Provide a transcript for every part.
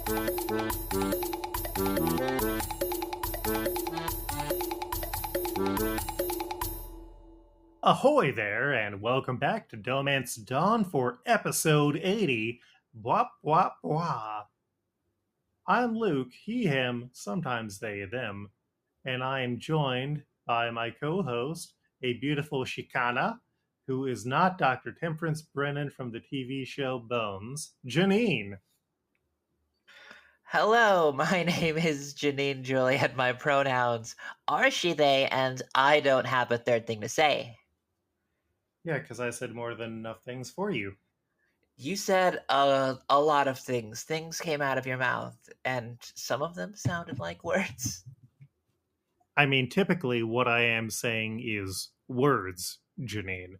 Ahoy there, and welcome back to DohMance Dawn for episode 80. Bwah, bwah, bwah. I'm Luke, he, him, sometimes they, them, and I am joined by my co host, a beautiful Chicana, who is not Dr. Temperance Brennan from the TV show Bones, Janine. Hello, my name is Janine Juliet. My pronouns are she, they, and I don't have a third thing to say. Yeah, because I said more than enough things for you. You said a lot of things. Things came out of your mouth, and some of them sounded like words. I mean, typically, what I am saying is words, Janine.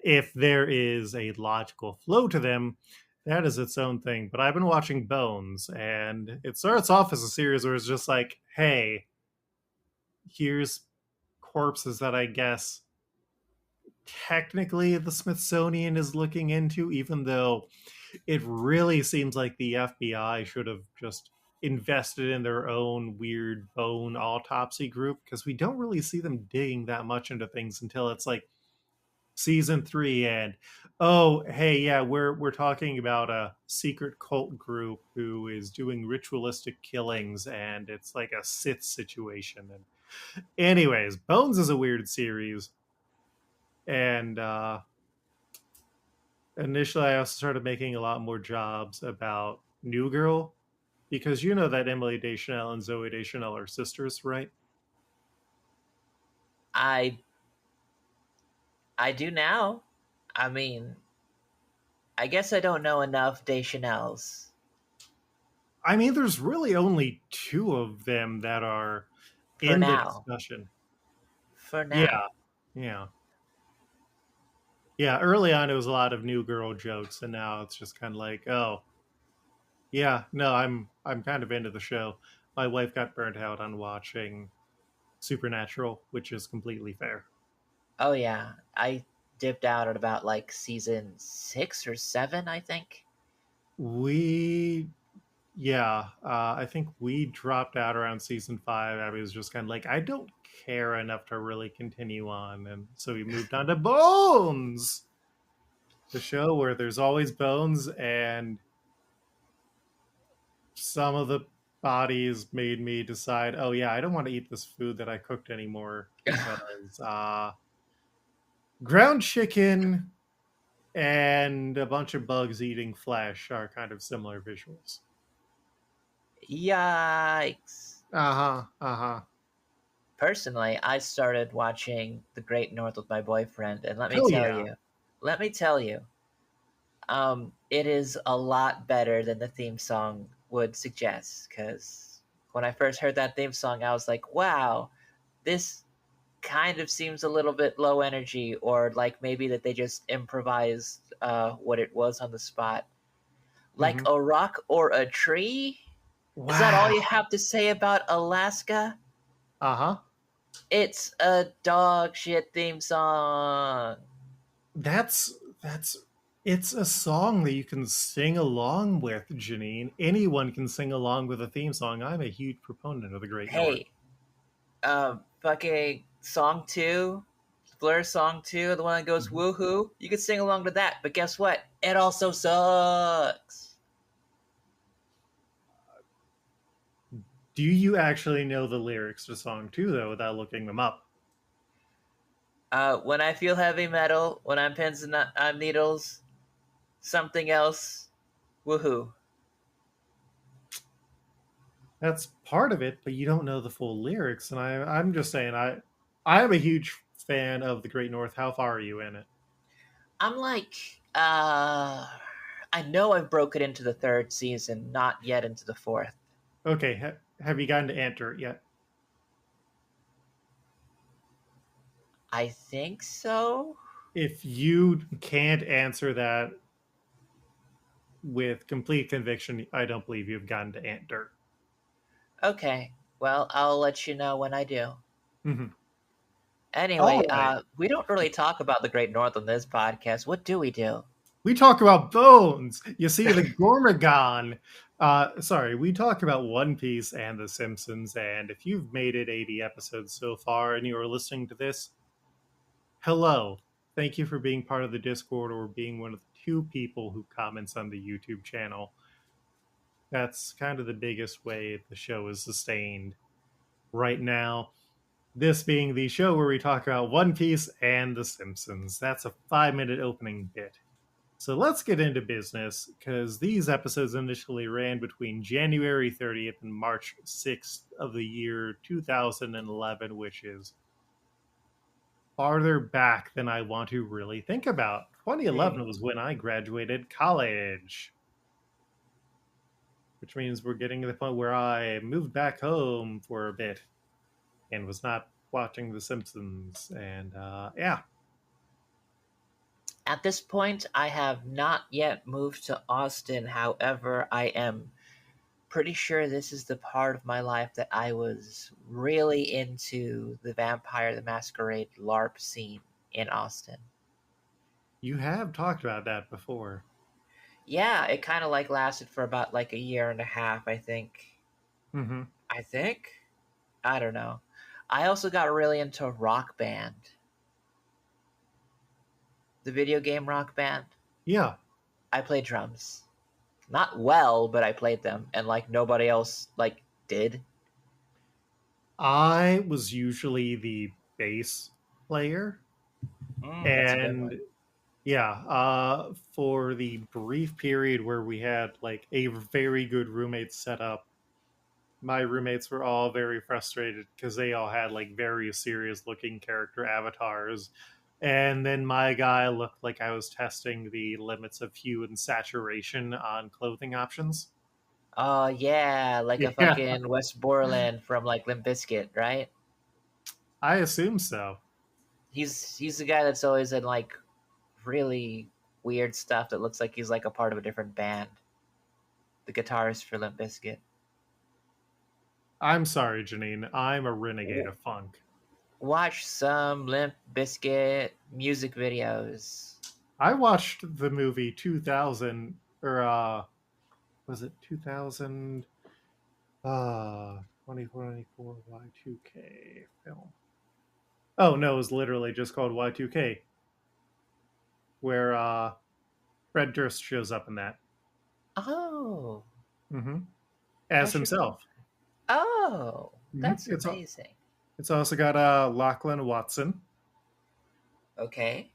If there is a logical flow to them, that is its own thing. But I've been watching Bones, and it starts off as a series where it's just like, hey, here's corpses that I guess technically the Smithsonian is looking into, even though it really seems like the FBI should have just invested in their own weird bone autopsy group, because we don't really see them digging that much into things until it's like season 3 and oh hey yeah we're talking about a secret cult group who is doing ritualistic killings, and it's like a Sith situation. And anyways, Bones is a weird series, and initially I also started making a lot more jobs about New Girl, because you know that Emily Deschanel and Zoe Deschanel are sisters, right? I do now. I mean, I guess I don't know enough Deschanels. I mean, there's really only 2 of them that are For in the now. discussion. For now. Yeah. Yeah, early on it was a lot of New Girl jokes, and now it's just kind of like, oh, yeah, no, I'm kind of into the show. My wife got burnt out on watching Supernatural, which is completely fair. Oh yeah, I dipped out at about like season 6 or 7, I think. We, yeah, I think we dropped out around season 5. I was just kind of like, I don't care enough to really continue on, and so we moved on to Bones, the show where there's always bones, and some of the bodies made me decide, oh yeah, I don't want to eat this food that I cooked anymore, because ground chicken and a bunch of bugs eating flesh are kind of similar visuals. Yikes. Uh-huh. Personally, I started watching The Great North with my boyfriend, and Hell yeah. let me tell you, it is a lot better than the theme song would suggest. Because when I first heard that theme song, I was like, wow, this kind of seems a little bit low energy, or like maybe that they just improvised what it was on the spot. Like Mm-hmm. a rock or a tree? Is that all Wow. you have to say about Alaska? Uh-huh. It's a dog shit theme song. That's it's a song that you can sing along with, Janine. Anyone can sing along with a theme song. I'm a huge proponent of the Great North. Hey, fucking song 2, Blur song 2, the one that goes Mhm. woohoo. You could sing along to that, but guess what? It also sucks. Do you actually know the lyrics to song 2 though, without looking them up? When I feel heavy metal, when I'm pins and I'm needles, something else, woohoo. That's part of it, but you don't know the full lyrics. And I'm just saying, I am a huge fan of the Great North. How far are you in it? I'm like, I know I've broken into the 3rd season, not yet into the 4th. Okay, have you gotten to enter it yet? I think so. If you can't answer that with complete conviction, I don't believe you've gotten to enter. Okay, well, I'll let you know when I do. Mhm. Anyway, All right. we don't really talk about the Great North on this podcast. What do we do? We talk about bones. You see, the Gormagon Sorry, we talk about One Piece and The Simpsons, and if you've made it 80 episodes so far and you are listening to this, hello. Thank you for being part of the Discord or being one of the two people who comments on the YouTube channel. That's kind of the biggest way the show is sustained right now. This being the show where we talk about One Piece and The Simpsons. That's a 5-minute opening bit. So let's get into business, because these episodes initially ran between January 30th and March 6th of the year 2011, which is farther back than I want to really think about. 2011 was when I graduated college, which means we're getting to the point where I moved back home for a bit and was not watching The Simpsons. And yeah. At this point, I have not yet moved to Austin. However, I am pretty sure this is the part of my life that I was really into the Vampire the Masquerade LARP scene in Austin. You have talked about that before. Yeah, it kind of like lasted for about like a year and a half, I think. Mm-hmm. I think? I don't know. I also got really into Rock Band. The video game Rock Band. Yeah. I played drums. Not well, but I played them, and like nobody else like did. I was usually the bass player. That's a good And one. yeah, for the brief period where we had like a very good roommate set up, my roommates were all very frustrated because they all had like very serious looking character avatars. And then my guy looked like I was testing the limits of hue and saturation on clothing options. Oh yeah, like a Yeah, fucking West Borland from like Limp Bizkit, right? I assume so. He's the guy that's always in like really weird stuff that looks like he's like a part of a different band. The guitarist for Limp Bizkit. I'm sorry, Janine. I'm a renegade of funk. Watch some Limp Bizkit music videos. I watched the movie 2000, or was it 2000? 2494 Y2K film. Oh no, it was literally just called Y2K, where Fred Durst shows up in that. Oh, Mm-hmm. I As should watch. himself. Oh, Mm-hmm. that's amazing. It's also got Lachlan Watson. Okay.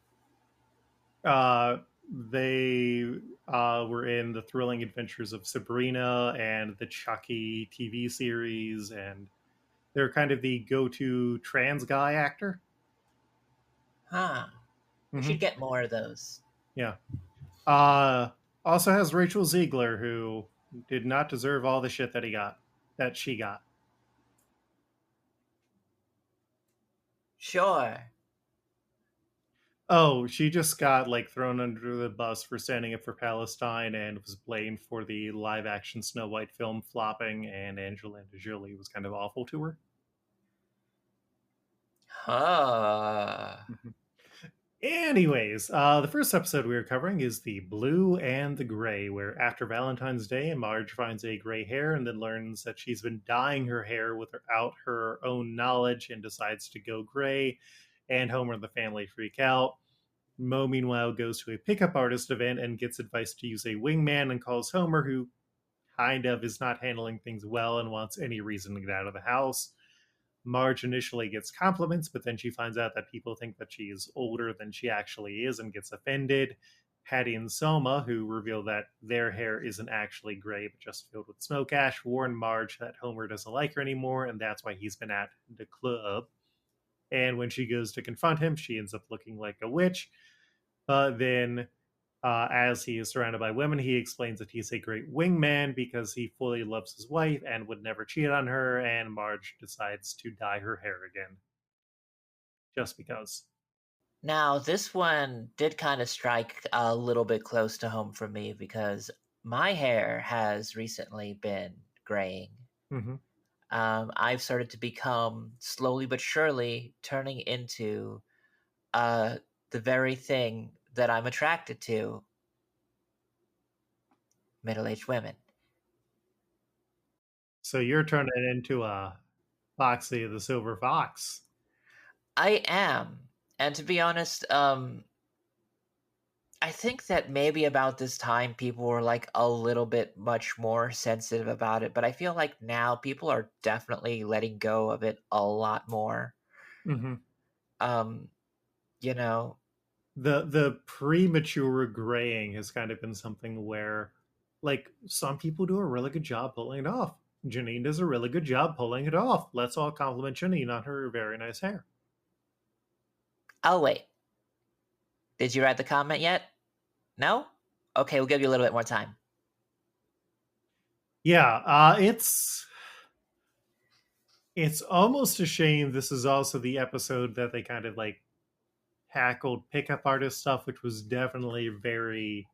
Uh, they were in the thrilling adventures of Sabrina and the Chucky TV series, and they're kind of the go-to trans guy actor. Huh. We Mm-hmm. should get more of those. Yeah. Uh, Also has Rachel Ziegler, who did not deserve all the shit that she got. Sure. Oh, she just got like thrown under the bus for standing up for Palestine and was blamed for the live action Snow White film flopping, and Angelina Jolie was kind of awful to her. Huh. Mhm. Anyways, the first episode we are covering is The Blue and the Gray, where after Valentine's Day, Marge finds a gray hair and then learns that she's been dyeing her hair without her own knowledge and decides to go gray, and Homer and the family freak out. Mo, meanwhile, goes to a pickup artist event and gets advice to use a wingman and calls Homer, who kind of is not handling things well and wants any reason to get out of the house. Marge initially gets compliments, but then she finds out that people think that she is older than she actually is and gets offended. Patty and Selma, who reveal that their hair isn't actually gray but just filled with smoke ash, warn Marge that Homer doesn't like her anymore and that's why he's been at the club. And when she goes to confront him, she ends up looking like a witch. But then as he is surrounded by women, he explains that he's a great wingman because he fully loves his wife and would never cheat on her. And Marge decides to dye her hair again, just because. Now, this one did kind of strike a little bit close to home for me because my hair has recently been graying. Mm-hmm. I've started to become slowly but surely turning into the very thing that I'm attracted to, middle aged women. So you're turning into a Foxy the Silver Fox. I am. And to be honest, I think that maybe about this time people were like a little bit much more sensitive about it, but I feel like now people are definitely letting go of it a lot more. Mm-hmm. Um, you know, The premature graying has kind of been something where, like, some people do a really good job pulling it off. Janine does a really good job pulling it off. Let's all compliment Janine on her very nice hair. oh wait, did you write the comment yet? No? Okay, we'll give you a little bit more time. Yeah, it's almost a shame this is also the episode that they kind of like tackled pickup artist stuff, which was definitely very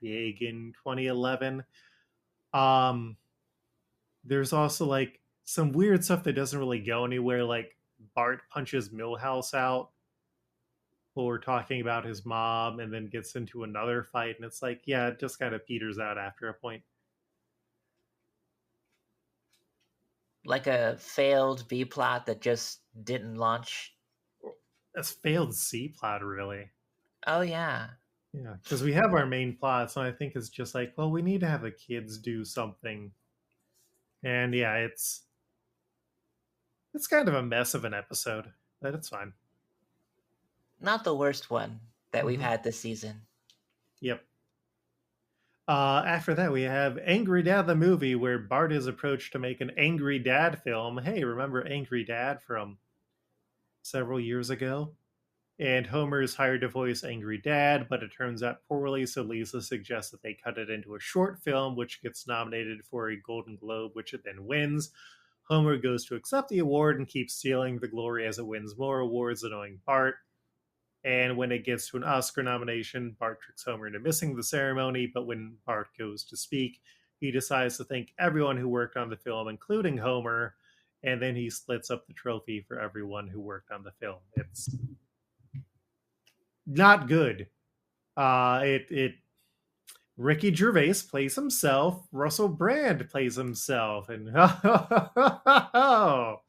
big in 2011. Um, there's also like some weird stuff that doesn't really go anywhere, like Bart punches Millhouse out for talking about his mom and then gets into another fight, and it's like, yeah, it just kind of peters out after a point. Like a failed B plot that just didn't launch. That's failed C plot, really. Oh yeah. Yeah, because we have our main plot, so I think it's just like, well, we need to have the kids do something, and yeah, it's kind of a mess of an episode, but it's fine. Not the worst one that we've Hmm. had this season. Yep. After that, we have Angry Dad the movie, where Bart is approached to make an Angry Dad film. Hey, remember Angry Dad from several years ago? And Homer is hired to voice Angry Dad, but it turns out poorly, so Lisa suggests that they cut it into a short film, which gets nominated for a Golden Globe, which it then wins. Homer goes to accept the award and keeps stealing the glory as it wins more awards, annoying Bart. And when it gets to an Oscar nomination, Bart tricks Homer into missing the ceremony, but when Bart goes to speak, he decides to thank everyone who worked on the film, including Homer, and then he splits up the trophy for everyone who worked on the film. It's not good. It Ricky Gervais plays himself, Russell Brand plays himself, and oh,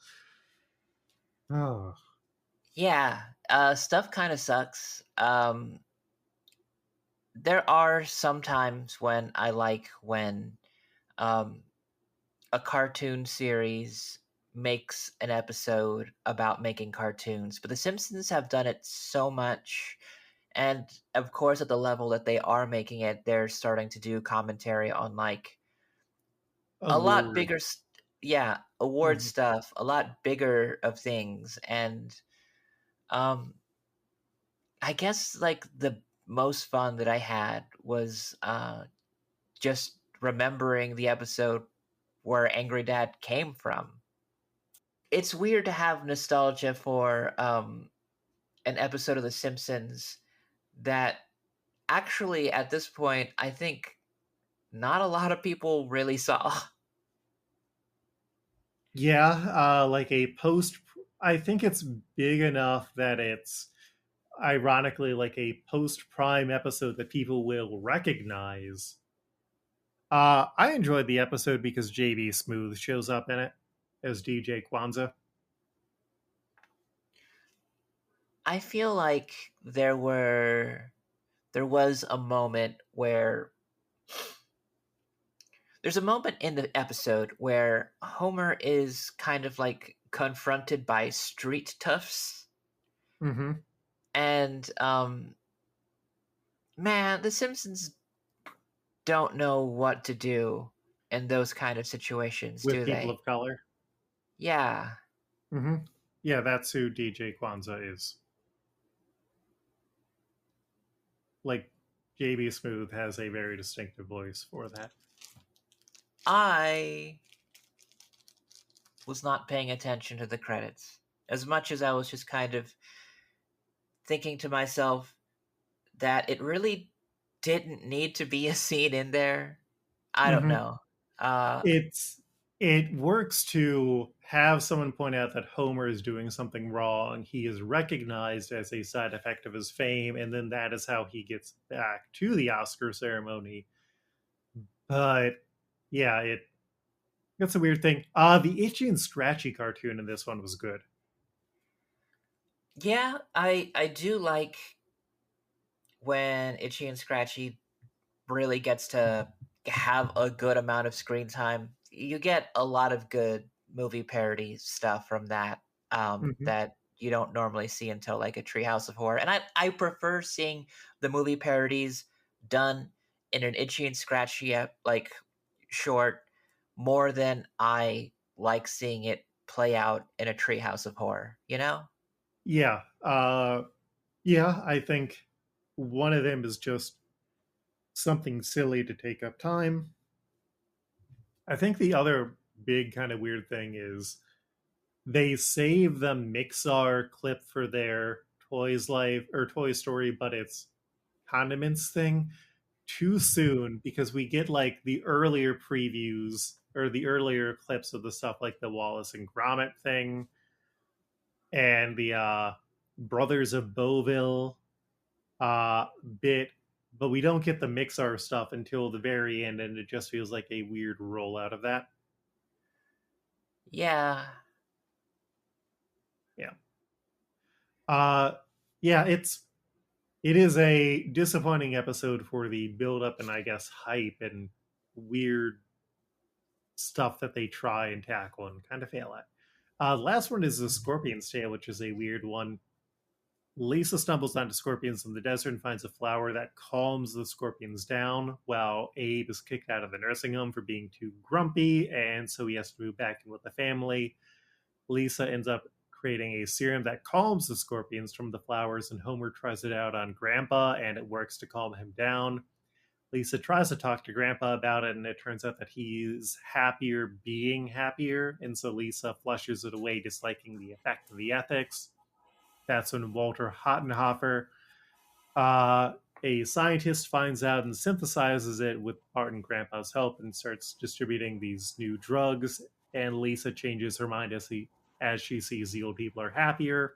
oh. Yeah, stuff kind of sucks. There are some times when I like when um, a cartoon series makes an episode about making cartoons, but The Simpsons have done it so much. And of course, at the level that they are making it, they're starting to do commentary on like a lot Award. bigger, yeah, award Mhm. stuff, a lot bigger of things. And um, I guess like the most fun that I had was just remembering the episode where Angry Dad came from. It's weird to have nostalgia for an episode of The Simpsons that actually at this point I think not a lot of people really saw. Yeah, like a post. I think it's big enough that it's ironically like a post prime episode that people will recognize. I enjoyed the episode because JB Smooth shows up in it as DJ Kwanzaa. I feel like there was a moment where there's a moment in the episode where Homer is kind of like confronted by street toughs. Mm-hmm. And man, the Simpsons don't know what to do in those kind of situations, With do people they? of color. Yeah. Mm-hmm. Yeah, that's who DJ Kwanzaa is. Like JB Smooth has a very distinctive voice for that. I was not paying attention to the credits as much as I was just kind of thinking to myself that it really didn't need to be a scene in there. I don't Mm-hmm. know. Uh, it's it works to have someone point out that Homer is doing something wrong. He is recognized as a side effect of his fame, and then that is how he gets back to the Oscar ceremony. But yeah, That's a weird thing. The Itchy and Scratchy cartoon in this one was good. Yeah, I do like when Itchy and Scratchy really gets to have a good amount of screen time. You get a lot of good movie parody stuff from that Hmm. that you don't normally see until like a Treehouse of Horror. And I prefer seeing the movie parodies done in an Itchy and Scratchy like short more than I like seeing it play out in a Treehouse of Horror. You know? Yeah. Yeah, I think one of them is just something silly to take up time. I think the other big kind of weird thing is they save the Mixar clip for their Toys Life or Toy Story, but it's condiments thing too soon because we get like the earlier previews or the earlier clips of the stuff like the Wallace and Gromit thing and the Brothers of Beauville bit, but we don't get the Mixar stuff until the very end, and it just feels like a weird rollout of that. Yeah. Yeah. Uh, yeah, it is a disappointing episode for the build up and I guess hype and weird stuff that they try and tackle and kind of fail at. The last one is the Scorpion's Tail, which is a weird one. Lisa stumbles onto scorpions in the desert and finds a flower that calms the scorpions down, while Abe is kicked out of the nursing home for being too grumpy, and so he has to move back in with the family. Lisa ends up creating a serum that calms the scorpions from the flowers, and Homer tries it out on Grandpa, and it works to calm him down. Lisa tries to talk to Grandpa about it, and it turns out that he's happier being happier, and so Lisa flushes it away, disliking the effect of the ethics. That's when Walter Hottenhoffer, uh, a scientist, finds out and synthesizes it with Bart and Grandpa's help and starts distributing these new drugs. And Lisa changes her mind as she sees the old people are happier.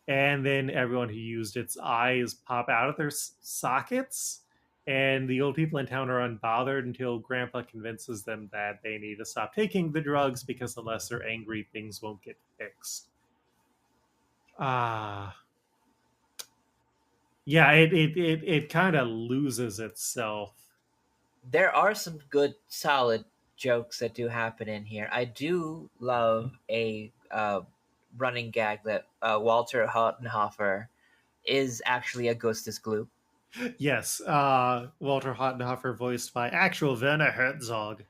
And then everyone who used its eyes pop out of their sockets. And the old people in town are unbothered until Grandpa convinces them that they need to stop taking the drugs because unless they're angry, things won't get fixed. Ah, yeah, it kind of loses itself. There are some good, solid jokes that do happen in here. I do love a running gag that Walter Hottenhoffer is actually Augustus Gloop. Yes, Walter Hottenhoffer voiced by actual Werner Herzog.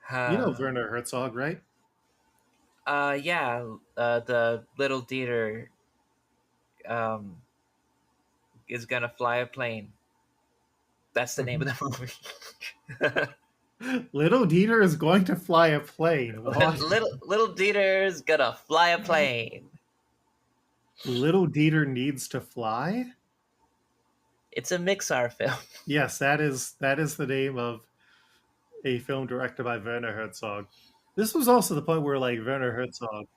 You know Uh, Werner Herzog, right? yeah, the little Dieter um, is gonna fly a plane. That's the name of Mhm. the movie. Little Dieter is going to fly a plane. What? little Dieter's gonna fly a plane. Little Dieter needs to fly? It's a Mixar film. Yes, that is the name of a film directed by Werner Herzog. This was also the point where like Werner Herzog.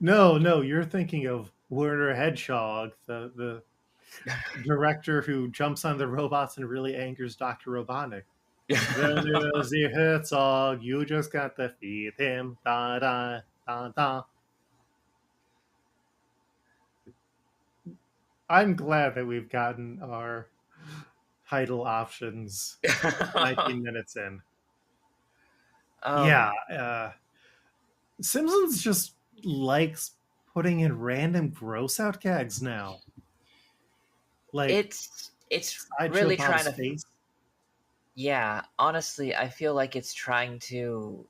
No, no, you're thinking of Werner Hedgehog, the director who jumps on the robots and really angers Dr. Robotnik. Werner the Herzog, you just got to feed him. Da da da da. I'm glad that we've gotten our title options 19 minutes in. Yeah, um, Simpsons just likes putting in random gross out gags now. Like it's Sideshow really trying Bob's to. face. Yeah, honestly, I feel like it's trying to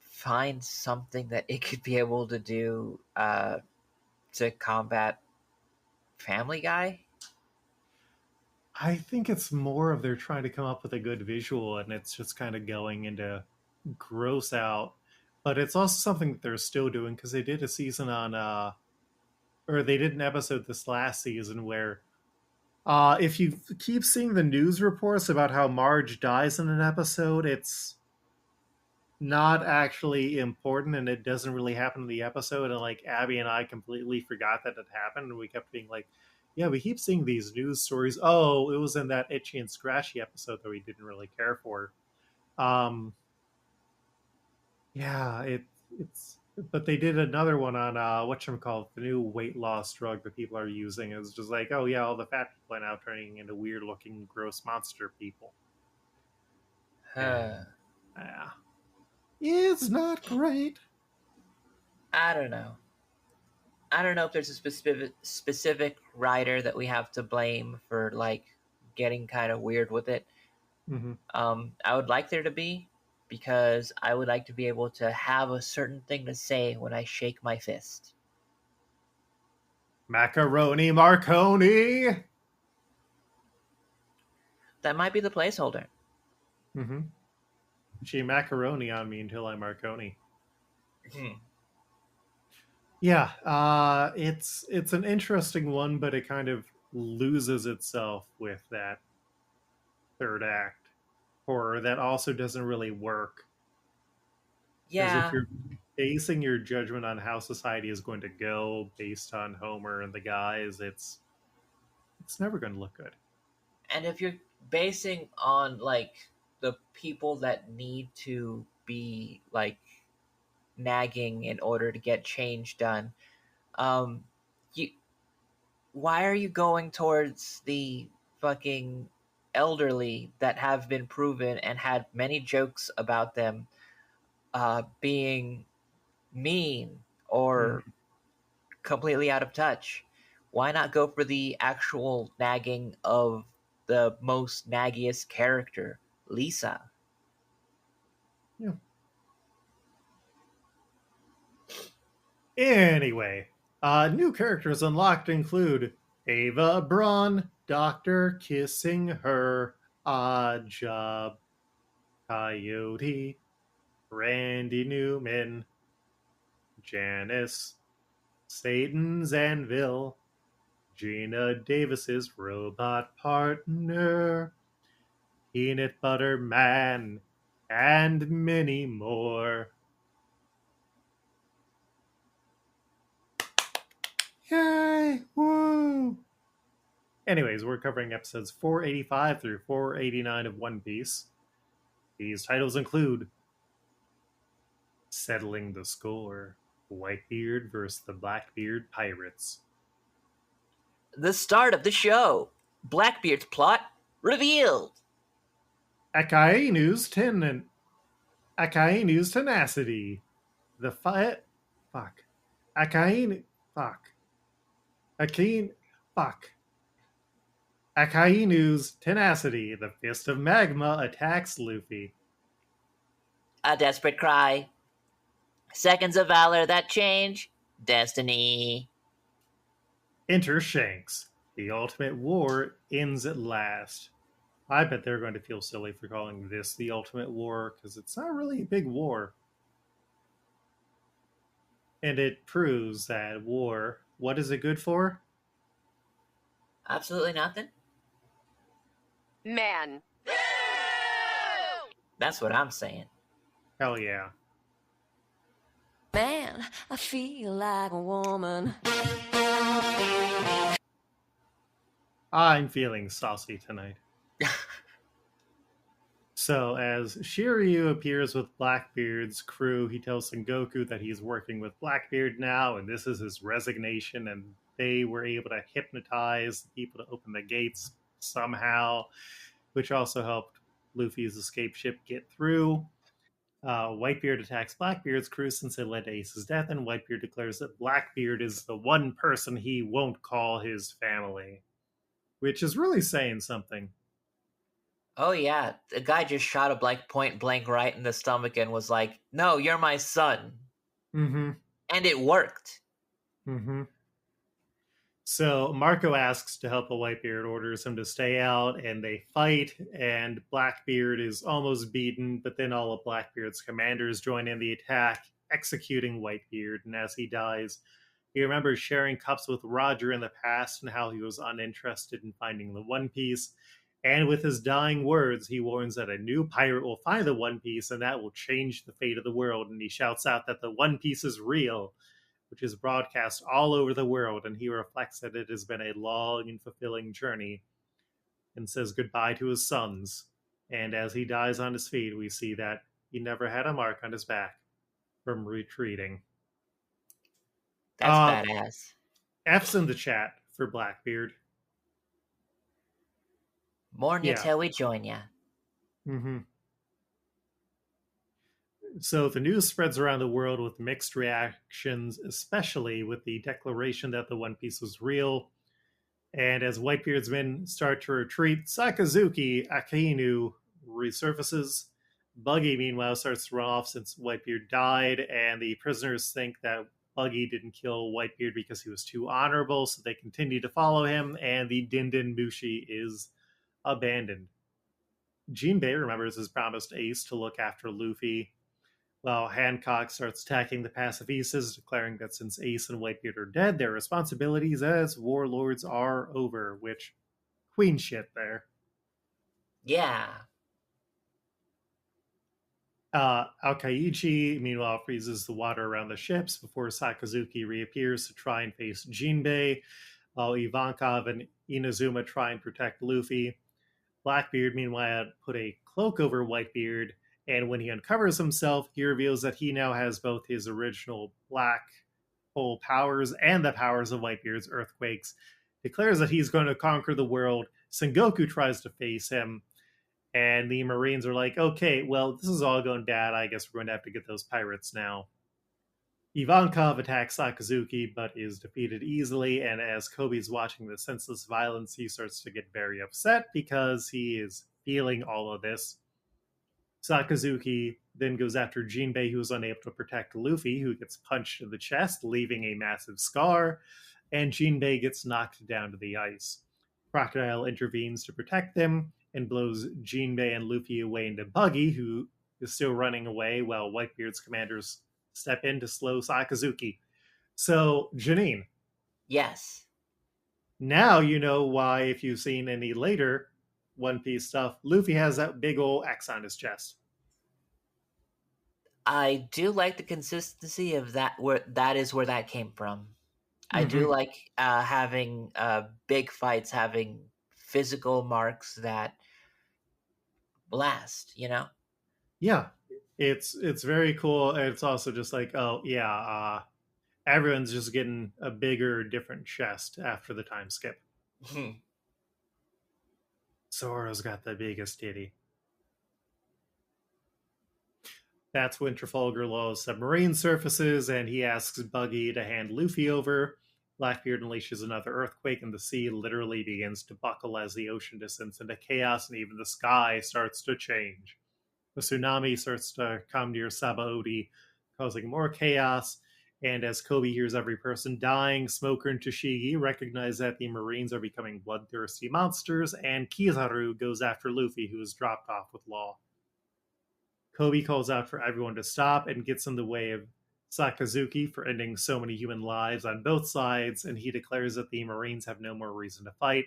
find something that it could be able to do to combat Family Guy. I think it's more of they're trying to come up with a good visual and it's just kind of going into gross out. But it's also something that they're still doing because they did a season on or they did an episode this last season where if you keep seeing the news reports about how Marge dies in an episode, it's not actually important and it doesn't really happen in the episode. And like Abby and I completely forgot that it happened, and we kept being like, Yeah, we keep seeing these news stories. Oh, it was in that Itchy and Scratchy episode that we didn't really care for. Um, yeah, it's but they did another one on whatchamacallit, the new weight loss drug that people are using. It's just like, oh yeah, all the fat people are now turning into weird looking gross monster people. And Huh. yeah, it's not great. I don't know. I don't know if there's a specific writer that we have to blame for like getting kind of weird with it. Hmm. I would like there to be, because I would like to be able to have a certain thing to say when I shake my fist. Macaroni Marconi. That might be the placeholder. Hmm. She macaroni on me until I Marconi. Hmm. Yeah, it's an interesting one, but it kind of loses itself with that third act horror that also doesn't really work. Because if Yeah, you're basing your judgment on how society is going to go based on Homer and the guys, it's never going to look good. and if you're basing on like the people that need to be like nagging in order to get change done, um, you why are you going towards the fucking elderly that have been proven and had many jokes about them being mean or Mhm. completely out of touch? Why not go for the actual nagging of the most naggiest character, Lisa? Yeah. Anyway, new characters unlocked include Ava Braun, Doctor Kissing Her, Odd Job, Coyote, Randy Newman, Janice, Satan's Anvil, Gina Davis's robot partner, Peanut Butter Man, and many more. Yay! Woo! Anyways, we're covering episodes 485 through 489 of One Piece. These titles include Settling the Score, Whitebeard versus the Blackbeard Pirates, The start of the show. Blackbeard's plot revealed. Akainu's Tenacity, the fight. Fuck. Akainu. Fuck. Akain. Fuck. Akainu's Tenacity, the Fist of Magma attacks Luffy. A desperate cry. Seconds of valor that change destiny. Enter Shanks. The Ultimate War ends at last. I bet they're going to feel silly for calling this the Ultimate War because it's not really a big war. And it proves that war, what is it good for? Absolutely nothing. Man. That's what I'm saying. Hell yeah. Man, I feel like a woman. I'm feeling saucy tonight. So, as Shiryu appears with Blackbeard's crew, he tells Sengoku that he's working with Blackbeard now, and this is his resignation, and they were able to hypnotize the people to open the gates somehow, which also helped Luffy's escape ship get through. Whitebeard attacks Blackbeard's crew since it led to Ace's death, and Whitebeard declares that Blackbeard is the one person he won't call his family, which is really saying something. Oh yeah, the guy just shot a point blank right in the stomach and was like, "No, you're my son," Mm-hmm. and it worked. Mm-hmm. So Marco asks to help, but Whitebeard orders him to stay out, and they fight, and Blackbeard is almost beaten, but then all of Blackbeard's commanders join in the attack, executing Whitebeard, and as he dies, he remembers sharing cups with Roger in the past and how he was uninterested in finding the One Piece. And with his dying words, he warns that a new pirate will find the One Piece, and that will change the fate of the world, and he shouts out that the One Piece is real, which is broadcast all over the world, and he reflects that it has been a long and fulfilling journey and says goodbye to his sons. And as he dies on his feet, we see that he never had a mark on his back from retreating. That's badass. F's in the chat for Blackbeard. Morning Yeah. till we join ya. Mm-hmm. So the news spreads around the world with mixed reactions, especially with the declaration that the One Piece was real. And as Whitebeard's men start to retreat, Sakazuki Akainu resurfaces. Buggy, meanwhile, starts to run off since Whitebeard died, and the prisoners think that Buggy didn't kill Whitebeard because he was too honorable, so they continue to follow him, and the Dindin Bushi is abandoned. Jinbei remembers his promise to Ace to look after Luffy, while Hancock starts attacking the pacifistas, declaring that since Ace and Whitebeard are dead, their responsibilities as warlords are over, which, queen shit there. Yeah. Aokaiichi, meanwhile, freezes the water around the ships before Sakazuki reappears to try and face Jinbei, while Ivankov and Inazuma try and protect Luffy. Blackbeard, meanwhile, put a cloak over Whitebeard, and when he uncovers himself, he reveals that he now has both his original black hole powers and the powers of Whitebeard's earthquakes, declares that he's going to conquer the world. Sengoku tries to face him, and the Marines are like, okay, well, this is all going bad. I guess we're going to have to get those pirates now. Ivankov attacks Sakazuki, but is defeated easily, and as Kobe's watching the senseless violence, he starts to get very upset because he is feeling all of this. Sakazuki then goes after Jinbei, who is unable to protect Luffy, who gets punched in the chest, leaving a massive scar, and Jinbei gets knocked down to the ice. Crocodile intervenes to protect them and blows Jinbei and Luffy away into Buggy, who is still running away, while Whitebeard's commanders step in to slow Sakazuki. So, Janine. Yes. Now you know why, if you've seen any later One Piece stuff, Luffy has that big old X on his chest. I do like the consistency of that, where that is where that came from. I do like having big fights having physical marks that last, you know? Yeah. It's very cool. And it's also just like, oh yeah, everyone's just getting a bigger, different chest after the time skip. Zoro's got the biggest titty. That's when Trafalgar Law's submarine surfaces, and he asks Buggy to hand Luffy over. Blackbeard unleashes another earthquake, and the sea literally begins to buckle as the ocean descends into chaos, and even the sky starts to change. The tsunami starts to come near Sabaody, causing more chaos, and as Kobe hears every person dying, Smoker and Toshigi recognize that the Marines are becoming bloodthirsty monsters, and Kizaru goes after Luffy, who is dropped off with Law. Kobe calls out for everyone to stop and gets in the way of Sakazuki for ending so many human lives on both sides, and he declares that the Marines have no more reason to fight.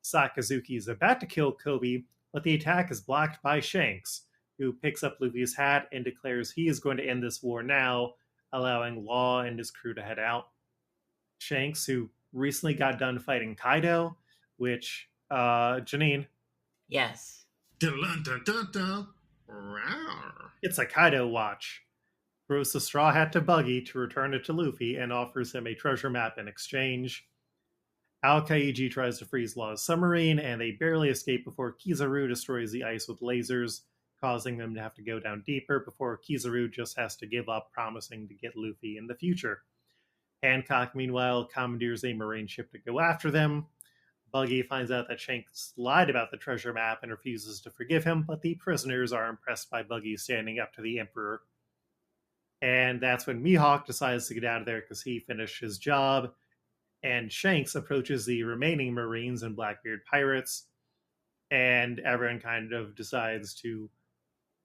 Sakazuki is about to kill Kobe, but the attack is blocked by Shanks, who picks up Luffy's hat and declares he is going to end this war now, allowing Law and his crew to head out. Shanks, who recently got done fighting Kaido, which, Janine. Yes. It's a Kaido watch. Throws the straw hat to Buggy to return it to Luffy and offers him a treasure map in exchange. Aokaiichi tries to freeze Law's submarine, and they barely escape before Kizaru destroys the ice with lasers, causing them to have to go down deeper before Kizaru just has to give up, promising to get Luffy in the future. Hancock, meanwhile, commandeers a marine ship to go after them. Buggy finds out that Shanks lied about the treasure map and refuses to forgive him, but the prisoners are impressed by Buggy standing up to the Emperor. And that's when Mihawk decides to get out of there because he finished his job, and Shanks approaches the remaining Marines and Blackbeard pirates, and everyone kind of decides to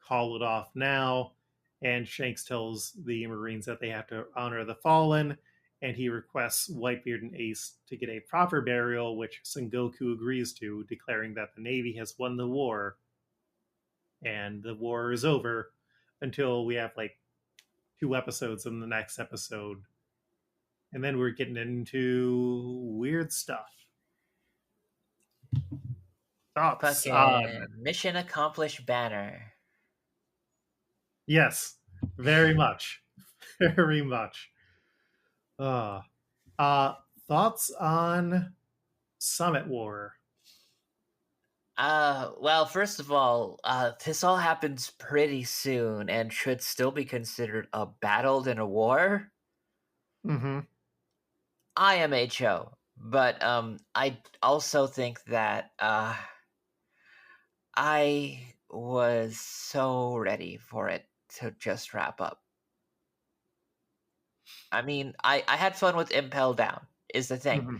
call it off now, and Shanks tells the Marines that they have to honor the fallen, and he requests Whitebeard and Ace to get a proper burial, which Sengoku agrees to, declaring that the Navy has won the war, and the war is over until we have like 2 episodes in the next episode And then we're getting into weird stuff. Thoughts on? Fucking mission accomplished banner. Yes, very much. Very much. Uh, uh, thoughts on Summit War? Well, first of all, this all happens pretty soon and should still be considered a battle than a war. Mm-hmm. IMHO. But I also think that I was so ready for it to just wrap up. I mean, I had fun with Impel Down, is the thing. Mm-hmm.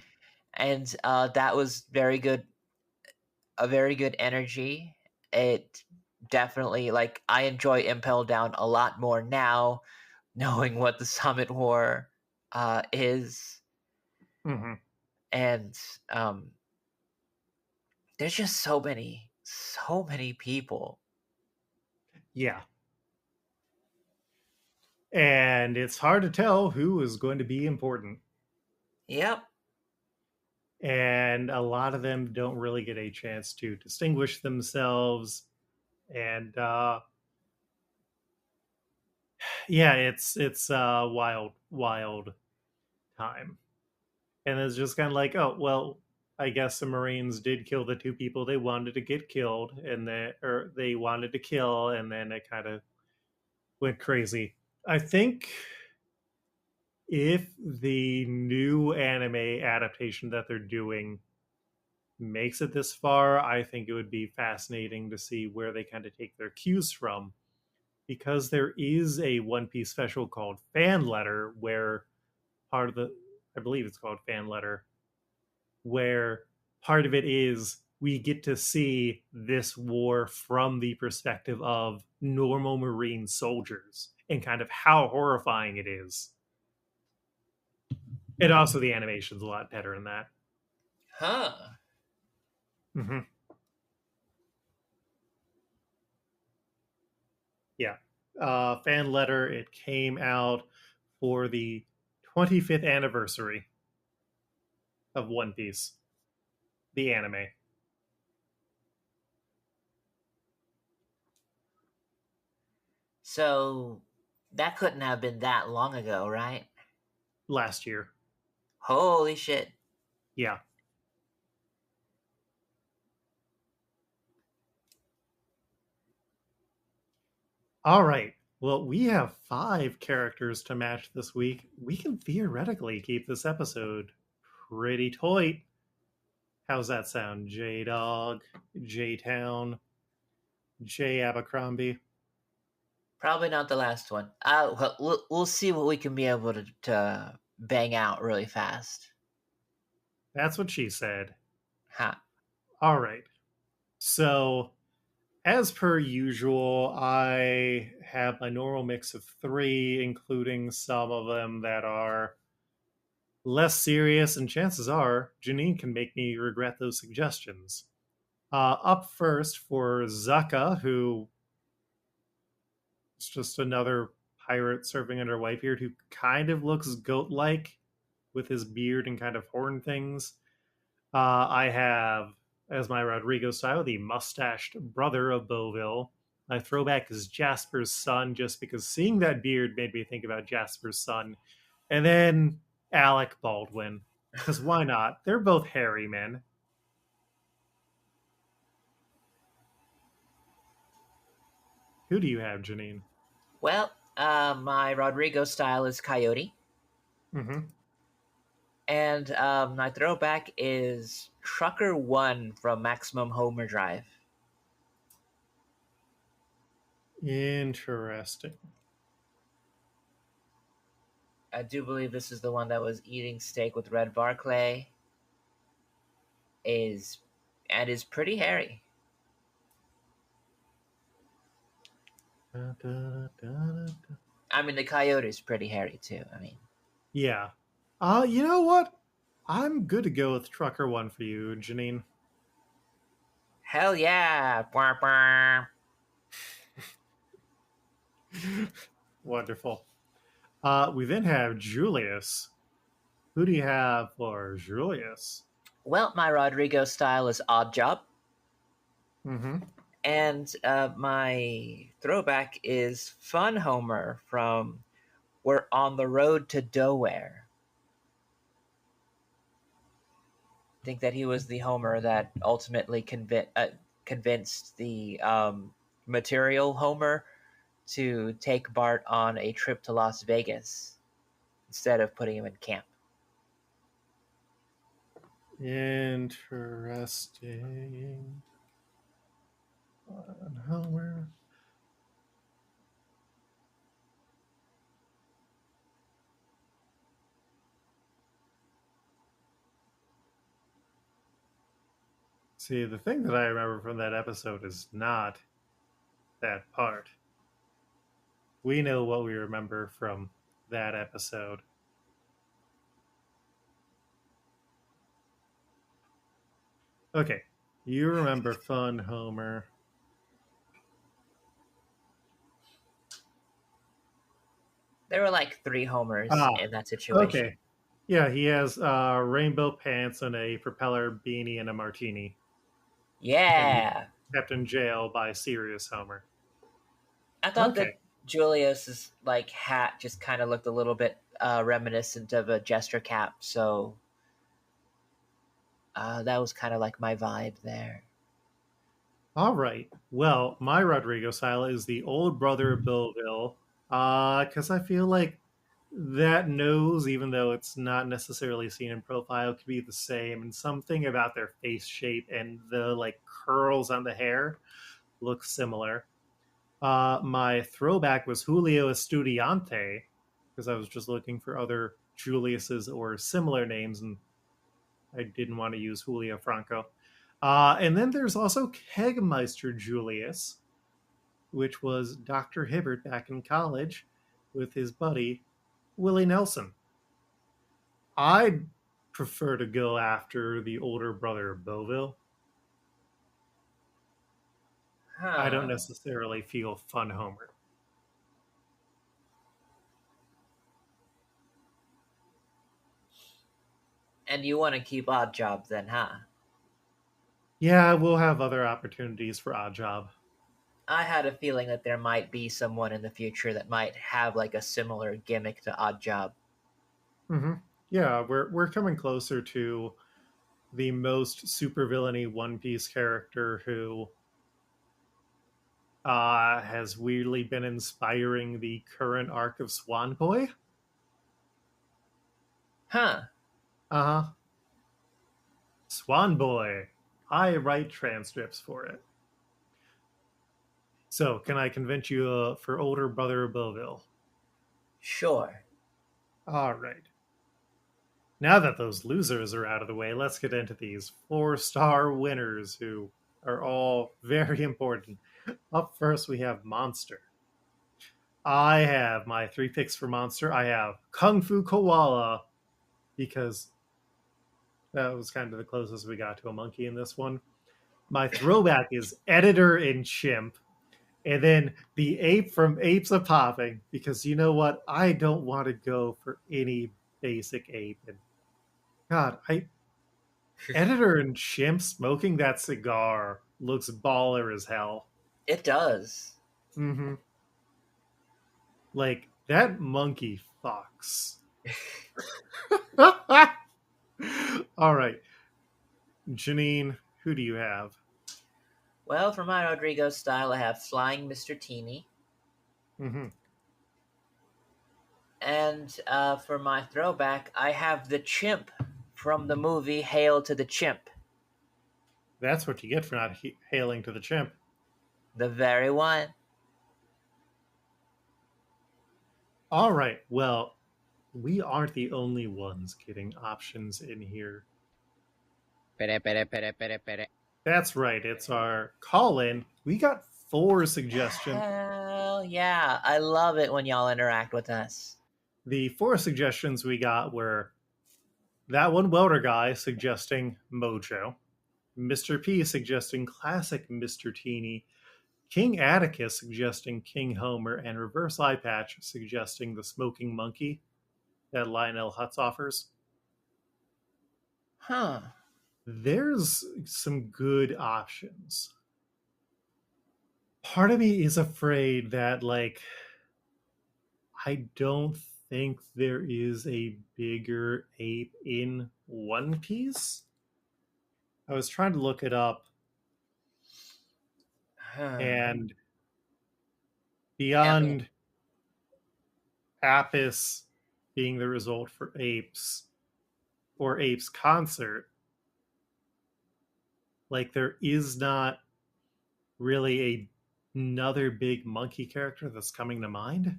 And that was very good, a very good energy. It definitely, like, I enjoy Impel Down a lot more now, knowing what the Summit War is. Mm-hmm. And there's just so many people. Yeah. And it's hard to tell who is going to be important. Yep. And a lot of them don't really get a chance to distinguish themselves. And yeah, it's a wild time. And it's just kind of like, oh well, I guess the Marines did kill the two people they wanted to get killed, and they wanted to kill, and then it kind of went crazy. I think if the new anime adaptation that they're doing makes it this far, I think it would be fascinating to see where they kind of take their cues from. Because there is a One Piece special called Fan Letter, where part of the, I believe it's called Fan Letter, where part of it is we get to see this war from the perspective of normal Marine soldiers and kind of how horrifying it is. And also the animation's a lot better in that. Huh. Mm-hmm. Yeah. Fan Letter, it came out for the 25th anniversary of One Piece, the anime, So that couldn't have been that long ago, right? last year. Holy shit. Yeah. All right. Well, we have 5 characters to match this week. We can theoretically keep this episode pretty tight. How's that sound? J Dog, J Town, J Abercrombie. Probably not the last one. We'll see what we can be able to bang out really fast. That's what she said. Ha. All right. So, as per usual, I have my normal mix of 3, including some of them that are less serious, and chances are Janine can make me regret those suggestions. Up first for Zucka, who is just another pirate surfing under Whitebeard who kind of looks goat like with his beard and kind of horn things. I have, as my Rodrigo style, the mustached brother of Beauville. My throwback is Jasper's son, just because seeing that beard made me think about Jasper's son. And then Alec Baldwin, because why not? They're both hairy men. Who do you have, Janine? Well, my Rodrigo style is Coyote. Mm-hmm. And my throwback is Trucker 1 from Maximum Homer Drive. Interesting. I do believe this is the one that was eating steak with Red Barclay. Is pretty hairy. I mean, the coyote is pretty hairy too. I mean, Yeah. You know what? I'm good to go with Trucker 1 for you, Janine. hell yeah! Bwah, bwah. Wonderful. We then have Julius, Who do you have for Julius? Well, my Rodrigo style is Odd Job, Mm-hmm. and my throwback is Fun Homer from We're on the Road to Doughtware. I think that he was the Homer that ultimately convinced the material Homer to take Bart on a trip to Las Vegas instead of putting him in camp. Interesting. Homer. See, the thing that I remember from that episode is not that part. We know what we remember from that episode. Okay, you remember Fun Homer. There were like 3 Homers Ah, in that situation. okay. Yeah, he has rainbow pants and a propeller beanie and a martini. And he's Yeah. kept in jail by Serious Homer. I thought Okay. that Julius's like hat just kind of looked a little bit reminiscent of a jester cap, so that was kind of like my vibe there. All right. Well, my Rodrigo style is the old brother of Billville. Because I feel like that nose, even though it's not necessarily seen in profile, could be the same. And something about their face shape and the like curls on the hair look similar. My throwback was Julio Estudiante, because I was just looking for other Juliuses or similar names, and I didn't want to use Julio Franco. And then there's also Kegmeister Julius, which was Dr. Hibbert back in college with his buddy Willie Nelson. I'd prefer to go after the older brother of Beauville. I don't Huh. necessarily feel Fun Homer. And you want to keep Odd Job then, huh? Yeah, we'll have other opportunities for Odd Job. I had a feeling that there might be someone in the future that might have like a similar gimmick to Odd Job. Mm-hmm. Yeah, we're coming closer to the most supervillainy One Piece character who has weirdly been inspiring the current arc of Swan Boy. Huh. Uh huh. Swan Boy. I write transcripts for it. So, can I convince you for older brother of Beauville? Sure. All right. Now that those losers are out of the way, let's get into these 4-star winners who are all very important. Up first, we have Monster. I have my 3 picks for Monster. I have Kung Fu Koala because that was kind of the closest we got to a monkey in this one. My throwback is Editor and Chimp. And then the ape from Apes a Popping, because you know what? I don't want to go for any basic ape. And God, Editor and Chimp smoking that cigar looks baller as hell. It does. Mm-hmm. Like that monkey fucks. All right, Janine, who do you have? Well, for my Rodrigo style, I have Flying Mr. Teeny. Mm-hmm. And for my throwback, I have the chimp from the movie Hail to the Chimp. That's what you get for not hailing to the chimp. The very one. All right, well, we aren't the only ones getting options in here. Pere, pere, pere, pere, pere. That's right, it's our call in. We got 4 suggestions. Hell yeah. I love it when y'all interact with us. The 4 suggestions we got were that one welder guy suggesting Mojo, Mr. P suggesting classic Mr. Teeny, King Atticus suggesting King Homer, and Reverse Eye Patch suggesting the smoking monkey that Lionel Hutz offers. Huh. There's some good options. Part of me is afraid that, like, I don't think there is a bigger ape in One Piece. I was trying to look it up, Huh. and I mean, beyond Apis being the result for apes or apes concert, like there is not really another big monkey character that's coming to mind.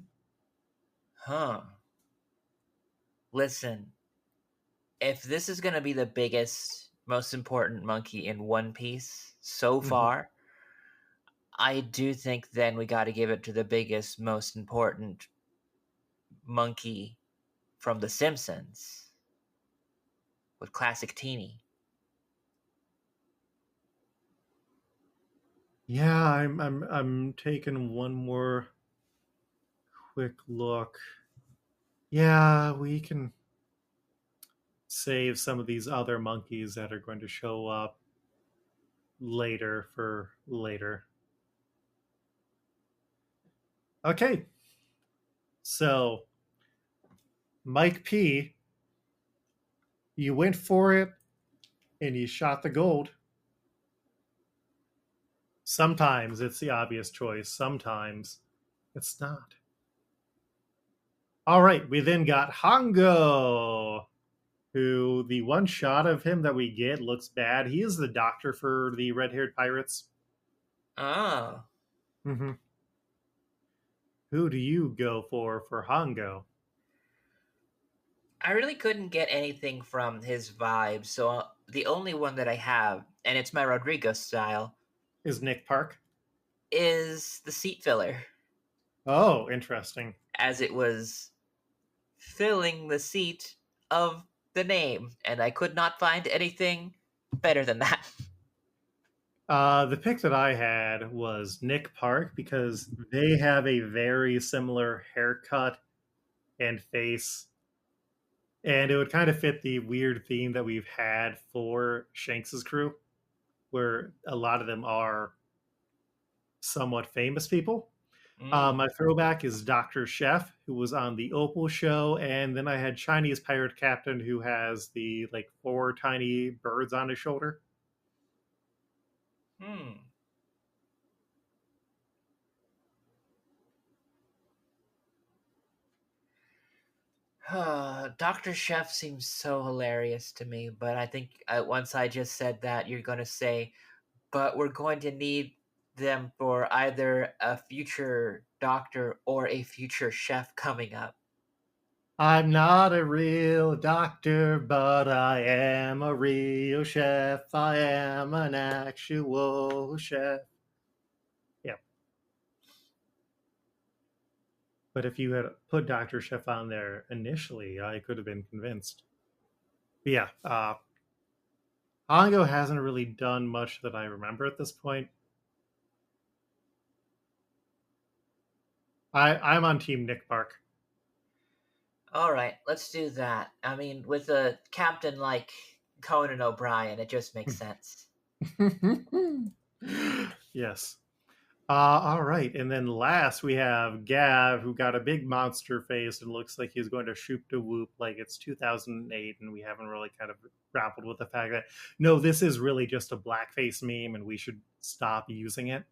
huh. Listen, if this is going to be the biggest, most important monkey in One Piece so Mhm. far, I do think then we got to give it to the biggest, most important monkey from The Simpsons with Classic Teeny. Yeah, I'm taking one more quick look. Yeah, we can save some of these other monkeys that are going to show up later for later. Okay, so Mike P, you went for it and you shot the gold. Sometimes it's the obvious choice, sometimes it's not. All right, we then got Hongo, who the one shot of him that we get looks bad. He is the doctor for the red haired pirates. Oh. Mm-hmm. Who do you go for Hongo? I really couldn't get anything from his vibe, so the only one that I have, and it's my Rodrigo style, Is Nick Park? is the seat filler, Oh, interesting. as it was filling the seat of the name, and I could not find anything better than that. The pick that I had was Nick Park because they have a very similar haircut and face. And it would kind of fit the weird theme that we've had for Shanks's crew, where a lot of them are somewhat famous people. Mm. My throwback is Dr. Chef, who was on the Opal show, and then I had Chinese pirate captain who has the like four tiny birds on his shoulder. Hmm. Dr. Chef seems so hilarious to me, but I think once I just said that, you're going to say, but we're going to need them for either a future doctor or a future chef coming up. I'm not a real doctor, but I am a real chef. I am an actual chef. Yeah. But if you had put Dr. Chef on there initially, I could have been convinced. But yeah, Hongo hasn't really done much that I remember at this point. I'm on Team Nick Park. All right, let's do that. I mean, with a captain like Conan O'Brien, it just makes sense. Yes. All right, and then last we have Gav, who got a big monster face and looks like he's going to shoot to whoop like it's 2008, and we haven't really kind of grappled with the fact that no, this is really just a blackface meme, and we should stop using it.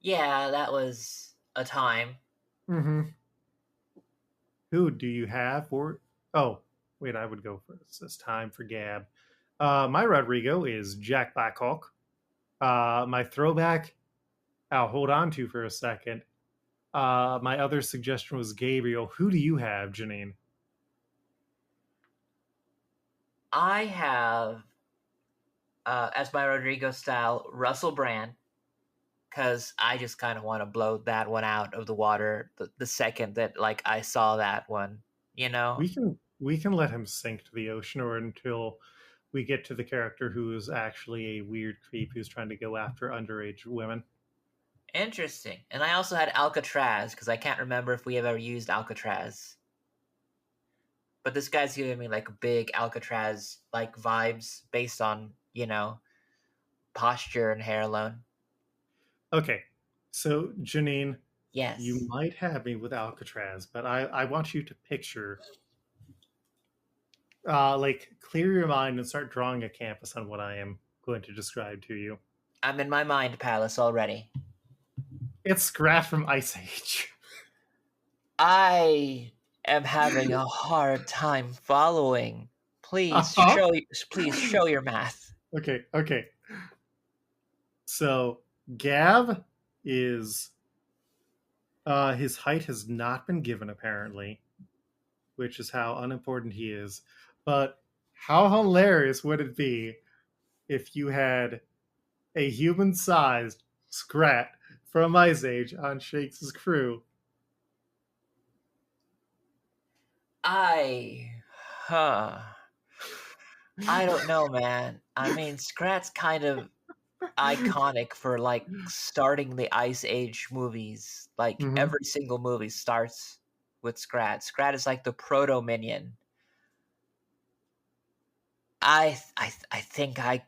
Yeah, that was a time. Mm-hmm. Who do you have for? Oh, wait, I would go first this time for Gab. My Rodrigo is Jack Blackhawk. My throwback, I'll hold on to for a second. My other suggestion was Gabriel. Who do you have, Janine? I have, as my Rodrigo style, Russell Brand, because I just kind of want to blow that one out of the water the second that like I saw that one, you know? We can let him sink to the ocean, or until we get to the character who is actually a weird creep who's trying to go after underage women. Interesting. And I also had Alcatraz, because I can't remember if we have ever used Alcatraz. But this guy's giving me like big Alcatraz like vibes based on, posture and hair alone. Okay, so Janine, Yes. you might have me with Alcatraz, but I want you to picture, clear your mind and start drawing a campus on what I am going to describe to you. I'm in my mind palace already. It's Scrat from Ice Age. I am having a hard time following. Please show your math. Okay. So Gav is his height has not been given apparently, which is how unimportant he is. But how hilarious would it be if you had a human-sized Scrat from Ice Age on Shakes' crew? I don't know, man. I mean, Scrat's kind of iconic for like starting the Ice Age movies. Like every single movie starts with Scrat. Scrat is like the proto minion. I think I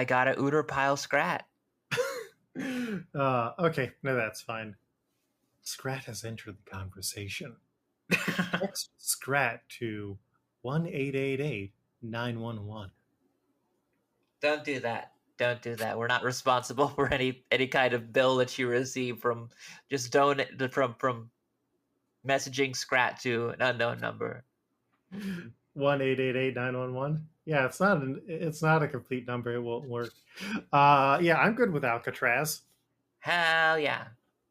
got a Ooter pile Scrat. Okay, no, that's fine. Scrat has entered the conversation. Text Scrat to 1-888-911. Don't do that. Don't do that. We're not responsible for any kind of bill that you receive from just from messaging Scrat to an unknown number. 1-888-911. Yeah, it's not a complete number. It won't work. Yeah, I'm good with Alcatraz. Hell yeah.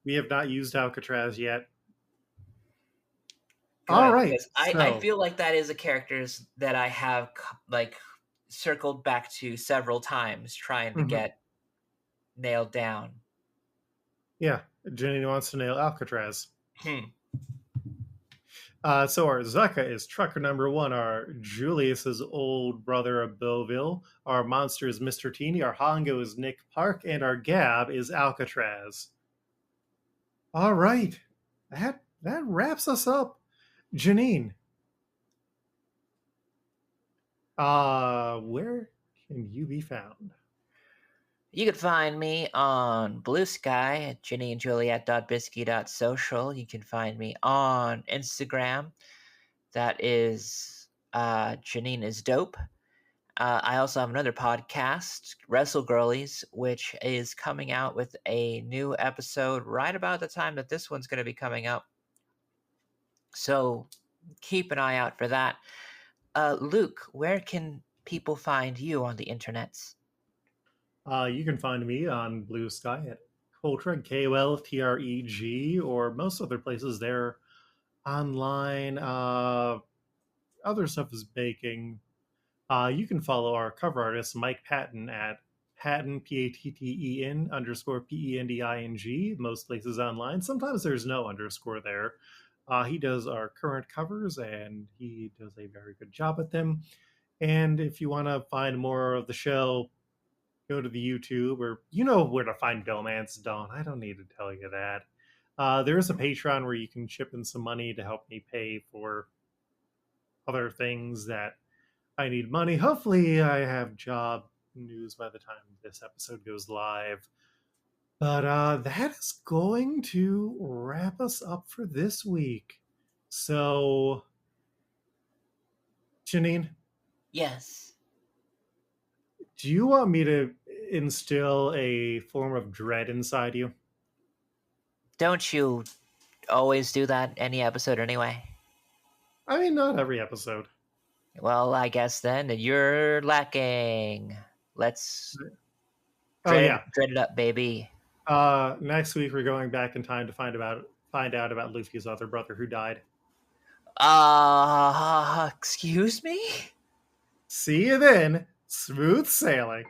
We have not used Alcatraz yet. Good, all right. I feel like that is a character that I have like circled back to several times trying to get nailed down. Yeah, Jenny wants to nail Alcatraz. So our Zucca is trucker number 1. Our Julius is old brother of Beauville. Our monster is Mr. Teeny. Our Hongo is Nick Park. And our Gab is Alcatraz. All right. That wraps us up. Janine. Where can you be found? You can find me on Blue Sky at JennyandJuliet.bisky.social. You can find me on Instagram. That is Janine is Dope. I also have another podcast, Wrestle Girlies, which is coming out with a new episode right about the time that this one's going to be coming up. So keep an eye out for that. Luke, where can people find you on the internets? You can find me on Blue Sky at Coltreg, KOLTREG, or most other places there online. Other stuff is baking. You can follow our cover artist, Mike Patten, at Patten, Patten _PENDING, most places online. Sometimes there's no underscore there. He does our current covers, and he does a very good job at them. And if you want to find more of the show, go to the YouTube, or you know where to find DohMance, Dawn. I don't need to tell you that. There is a Patreon where you can chip in some money to help me pay for other things that I need money. Hopefully I have job news by the time this episode goes live. But that is going to wrap us up for this week. So, Janine? Yes. Do you want me to instill a form of dread inside you? Don't you always do that any episode anyway? I mean, not every episode. Well, I guess then you're lacking. Let's dread it up, baby. Next week we're going back in time to find out about Luffy's other brother who died. Excuse me? See you then. Smooth sailing.